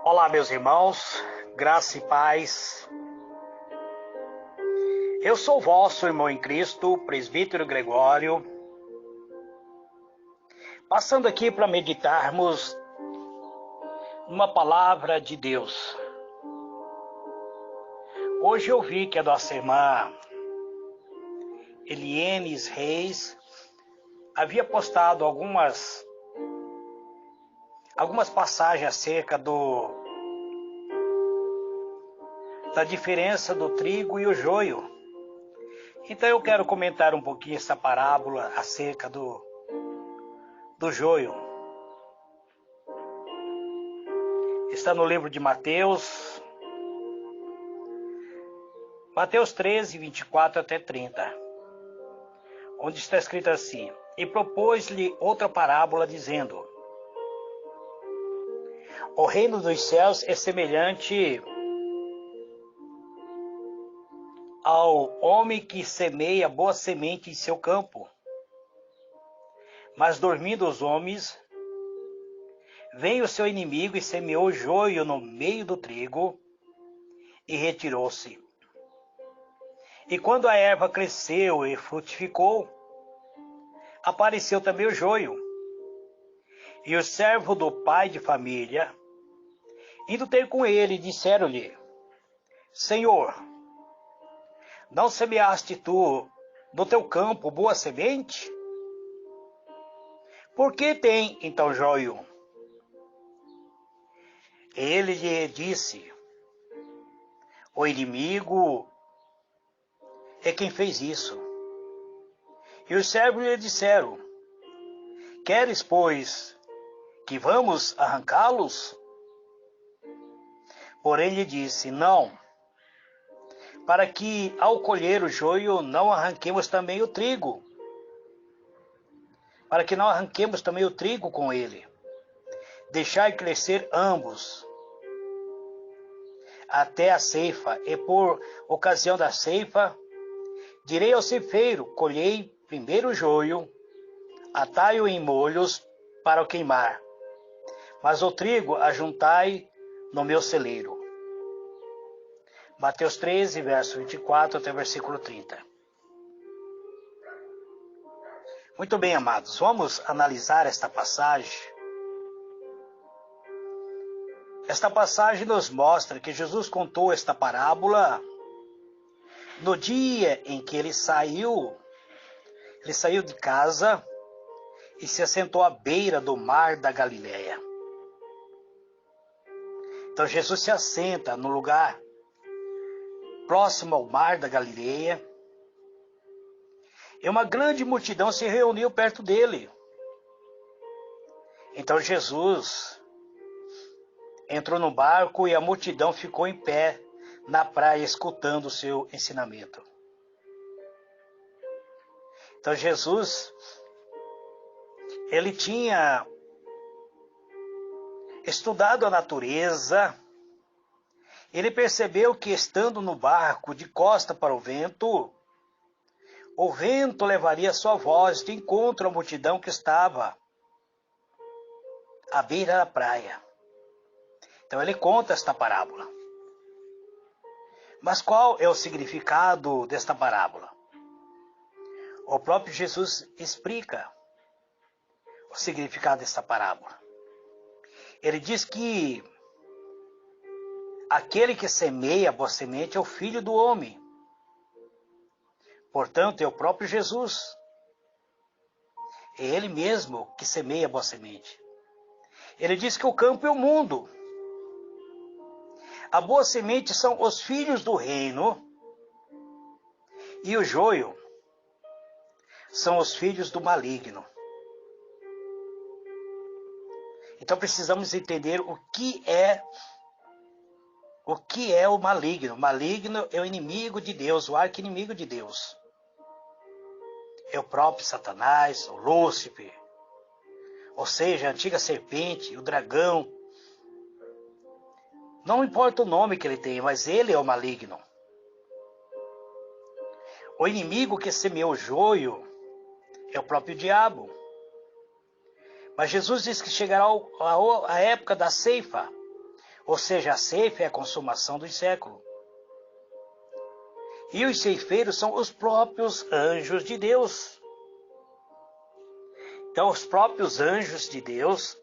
Olá, meus irmãos, graça e paz. Eu sou o vosso irmão em Cristo, presbítero Gregório, passando aqui para meditarmos numa palavra de Deus. Hoje eu vi que a nossa irmã Elienes Reis havia postado algumas passagens acerca da diferença do trigo e o joio. Então eu quero comentar um pouquinho essa parábola acerca do joio. Está no livro de Mateus 13, 24 até 30, onde está escrito assim: E propôs-lhe outra parábola, dizendo: O reino dos céus é semelhante ao homem que semeia boa semente em seu campo. Mas dormindo os homens, veio o seu inimigo e semeou joio no meio do trigo e retirou-se. E quando a erva cresceu e frutificou, apareceu também o joio. E o servo do pai de família, indo ter com ele, disseram-lhe: Senhor, não semeaste tu no teu campo boa semente? Por que tem então joio? Ele lhe disse: O inimigo é quem fez isso. E os servos lhe disseram: Queres, pois, que vamos arrancá-los? Porém lhe disse: Não, para que ao colher o joio não arranquemos também o trigo. Para que não arranquemos também o trigo com ele. Deixai crescer ambos até a ceifa, e por ocasião da ceifa, direi ao ceifeiro: colhei primeiro o joio, atai-o em molhos para o queimar, mas o trigo ajuntai no meu celeiro. Mateus 13, verso 24 até o versículo 30. Muito bem, amados, vamos analisar esta passagem. Esta passagem nos mostra que Jesus contou esta parábola no dia em que ele saiu de casa e se assentou à beira do mar da Galileia. Então Jesus se assenta no lugar próximo ao mar da Galileia, e uma grande multidão se reuniu perto dele. Então Jesus entrou no barco e a multidão ficou em pé na praia escutando o seu ensinamento. Então Jesus, ele tinha estudado a natureza. Ele percebeu que, estando no barco de costa para o vento levaria sua voz de encontro à multidão que estava à beira da praia. Então ele conta esta parábola. Mas qual é o significado desta parábola? O próprio Jesus explica o significado desta parábola. Ele diz que aquele que semeia a boa semente é o Filho do Homem. Portanto, é o próprio Jesus. É Ele mesmo que semeia a boa semente. Ele diz que o campo é o mundo. A boa semente são os filhos do reino. E o joio são os filhos do maligno. Então precisamos entender o que é o maligno. O maligno é o inimigo de Deus, o arqui-inimigo de Deus. É o próprio Satanás, o Lúcifer, ou seja, a antiga serpente, o dragão. Não importa o nome que ele tem, mas ele é o maligno. O inimigo que semeou o joio é o próprio diabo. Mas Jesus diz que chegará a época da ceifa, Ou seja, a ceifa é a consumação dos séculos. E os ceifeiros são os próprios anjos de Deus. Então, os próprios anjos de Deus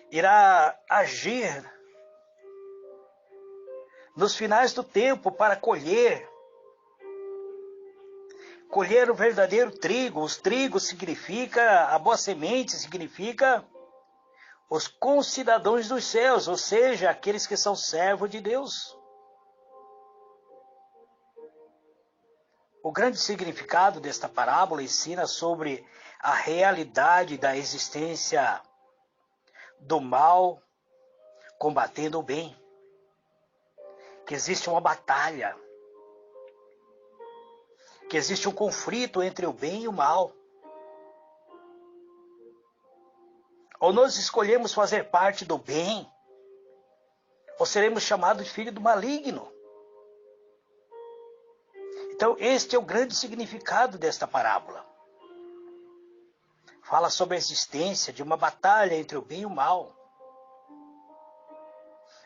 irá agir nos finais do tempo para colher o verdadeiro trigo. Os trigos significa, a boa semente significa os concidadãos dos céus, ou seja, aqueles que são servos de Deus. O grande significado desta parábola ensina sobre a realidade da existência do mal combatendo o bem. Que existe uma batalha, que existe um conflito entre o bem e o mal. Ou nós escolhemos fazer parte do bem, ou seremos chamados de filho do maligno. Então, este é o grande significado desta parábola. Fala sobre a existência de uma batalha entre o bem e o mal.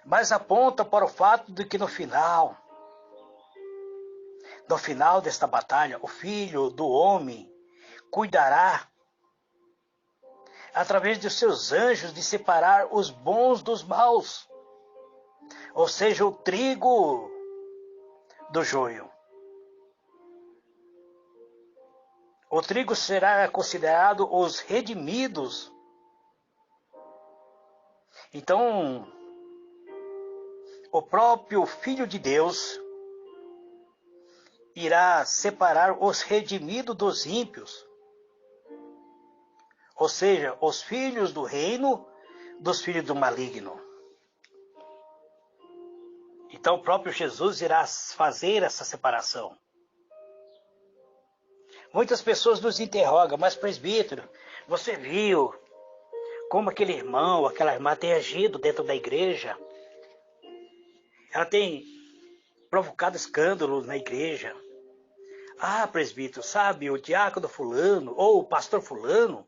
Mas aponta para o fato de que no final desta batalha, o Filho do Homem cuidará, através de seus anjos, de separar os bons dos maus. Ou seja, o trigo do joio. O trigo será considerado os redimidos. Então, o próprio Filho de Deus irá separar os redimidos dos ímpios. Ou seja, os filhos do reino dos filhos do maligno. Então, o próprio Jesus irá fazer essa separação. Muitas pessoas nos interrogam, mas presbítero, você viu como aquele irmão, aquela irmã tem agido dentro da igreja? Ela tem provocado escândalos na igreja. Ah, presbítero, sabe, o diácono fulano ou o pastor fulano,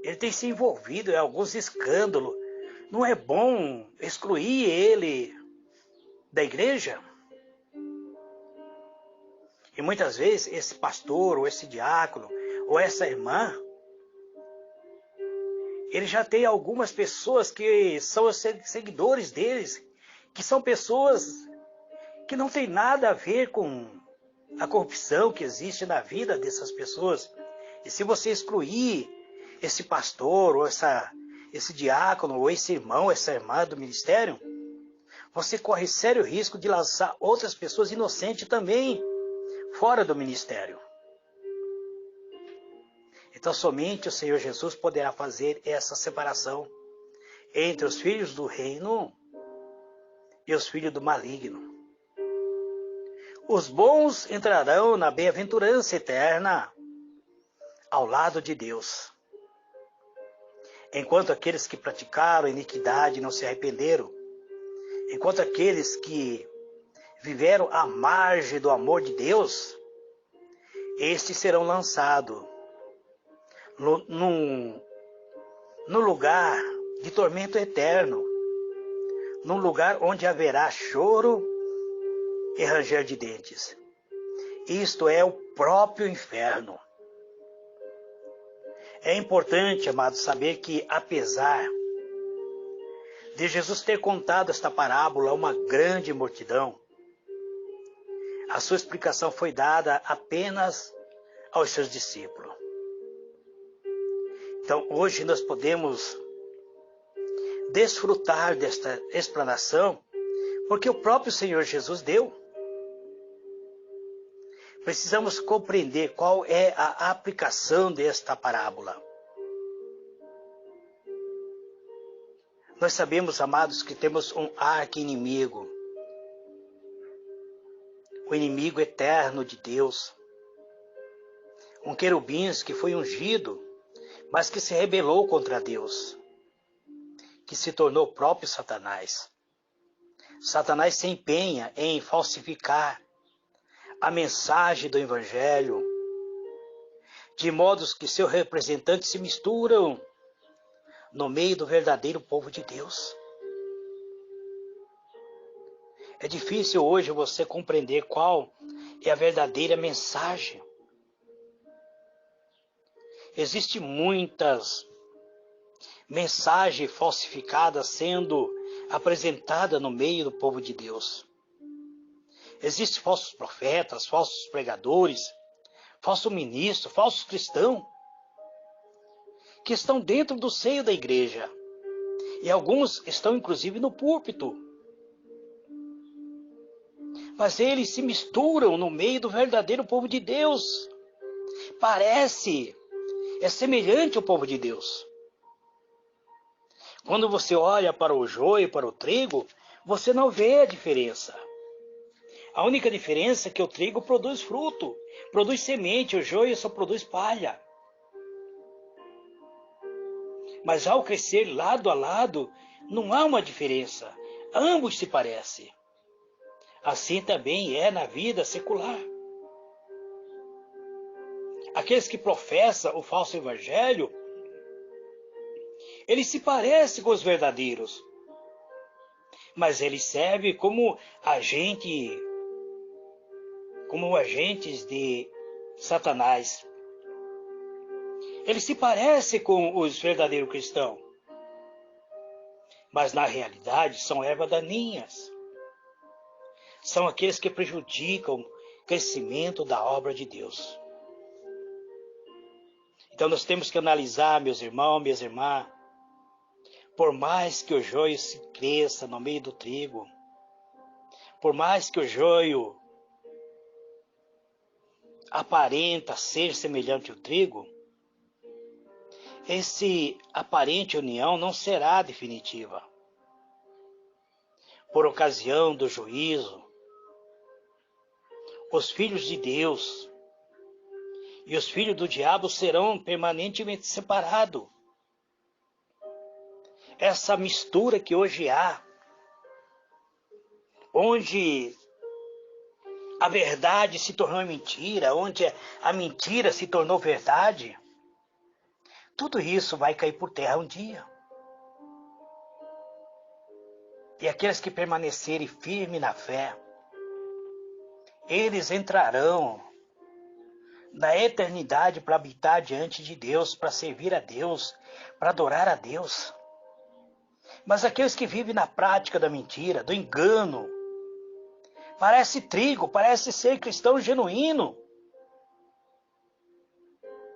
ele tem se envolvido em alguns escândalos. Não é bom excluir ele da igreja? E muitas vezes esse pastor, ou esse diácono, ou essa irmã, ele já tem algumas pessoas que são os seguidores deles, que são pessoas que não têm nada a ver com a corrupção que existe na vida dessas pessoas. E se você excluir esse pastor, ou esse diácono, ou esse irmão, essa irmã do ministério, você corre sério risco de lançar outras pessoas inocentes também fora do ministério. Então somente o Senhor Jesus poderá fazer essa separação entre os filhos do reino e os filhos do maligno. Os bons entrarão na bem-aventurança eterna ao lado de Deus, enquanto aqueles que praticaram iniquidade não se arrependeram, enquanto aqueles que viveram à margem do amor de Deus, estes serão lançados num lugar de tormento eterno, num lugar onde haverá choro e ranger de dentes. Isto é o próprio inferno. É importante, amados, saber que apesar de Jesus ter contado esta parábola a uma grande multidão, a sua explicação foi dada apenas aos seus discípulos. Então, hoje nós podemos desfrutar desta explanação, porque o próprio Senhor Jesus deu. Precisamos compreender qual é a aplicação desta parábola. Nós sabemos, amados, que temos um arqui-inimigo, o inimigo eterno de Deus, um querubim que foi ungido, mas que se rebelou contra Deus, que se tornou o próprio Satanás. Satanás se empenha em falsificar a mensagem do Evangelho, de modo que seus representantes se misturam no meio do verdadeiro povo de Deus. É difícil hoje você compreender qual é a verdadeira mensagem. Existem muitas mensagens falsificadas sendo apresentadas no meio do povo de Deus. Existem falsos profetas, falsos pregadores, falsos ministros, falsos cristãos, que estão dentro do seio da igreja. E alguns estão inclusive no púlpito. Mas eles se misturam no meio do verdadeiro povo de Deus. É semelhante ao povo de Deus. Quando você olha para o joio e para o trigo, você não vê a diferença. A única diferença é que o trigo produz fruto, produz semente, o joio só produz palha. Mas ao crescer lado a lado, não há uma diferença. Ambos se parecem. Assim também é na vida secular. Aqueles que professam o falso evangelho, eles se parecem com os verdadeiros, mas eles servem como agentes de Satanás. Eles se parecem com os verdadeiros cristãos, mas na realidade são ervas daninhas. São aqueles que prejudicam o crescimento da obra de Deus. Então nós temos que analisar, meus irmãos, minhas irmãs, por mais que o joio se cresça no meio do trigo, por mais que o joio aparenta ser semelhante ao trigo, esse aparente união não será definitiva. Por ocasião do juízo, os filhos de Deus e os filhos do diabo serão permanentemente separados. Essa mistura que hoje há, onde a verdade se tornou mentira, onde a mentira se tornou verdade, tudo isso vai cair por terra um dia. E aqueles que permanecerem firmes na fé, eles entrarão na eternidade para habitar diante de Deus, para servir a Deus, para adorar a Deus. Mas aqueles que vivem na prática da mentira, do engano, parece trigo, parece ser cristão genuíno,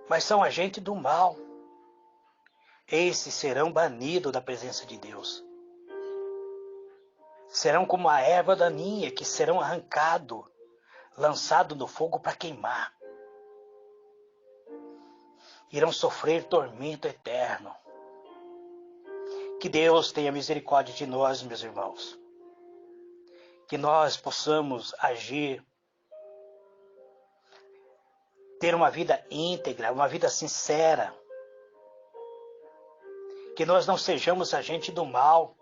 mas são agentes do mal. Esses serão banidos da presença de Deus. Serão como a erva daninha, que serão arrancados, lançados no fogo para queimar. Irão sofrer tormento eterno. Que Deus tenha misericórdia de nós, meus irmãos. Que nós possamos agir, ter uma vida íntegra, uma vida sincera. Que nós não sejamos agente do mal.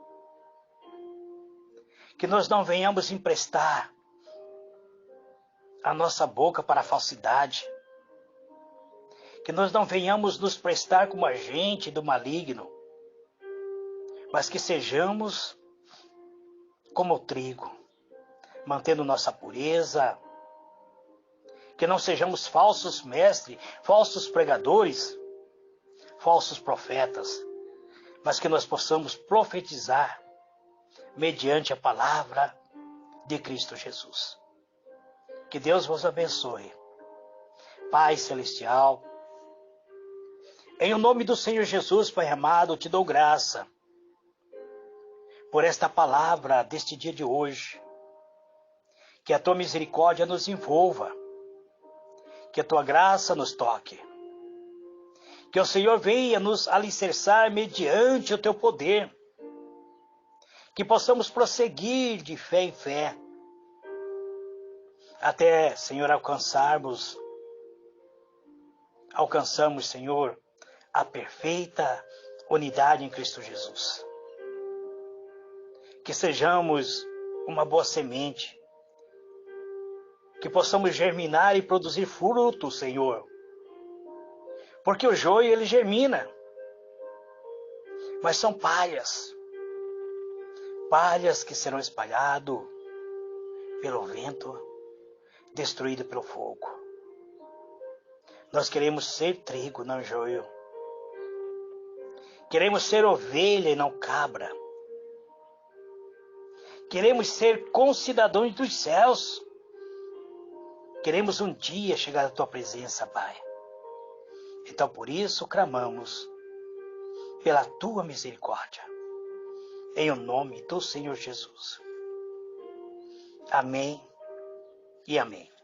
Que nós não venhamos emprestar a nossa boca para a falsidade. Que nós não venhamos nos prestar como agente do maligno. Mas que sejamos como o trigo, mantendo nossa pureza. Que não sejamos falsos mestres, falsos pregadores, falsos profetas, mas que nós possamos profetizar mediante a palavra de Cristo Jesus. Que Deus vos abençoe. Pai Celestial, em o nome do Senhor Jesus, Pai amado, te dou graça por esta palavra deste dia de hoje. Que a tua misericórdia nos envolva. Que a tua graça nos toque. Que o Senhor venha nos alicerçar mediante o teu poder. Que possamos prosseguir de fé em fé. Até, Senhor, alcançamos, Senhor, a perfeita unidade em Cristo Jesus. Que sejamos uma boa semente. Que possamos germinar e produzir fruto, Senhor. Porque o joio, ele germina. mas são palhas. Palhas que serão espalhadas pelo vento, destruídas pelo fogo. Nós queremos ser trigo, não joio. Queremos ser ovelha e não cabra. Queremos ser concidadãos dos céus. Queremos um dia chegar à tua presença, Pai. Então por isso clamamos pela tua misericórdia. Em o nome do Senhor Jesus. Amém e amém.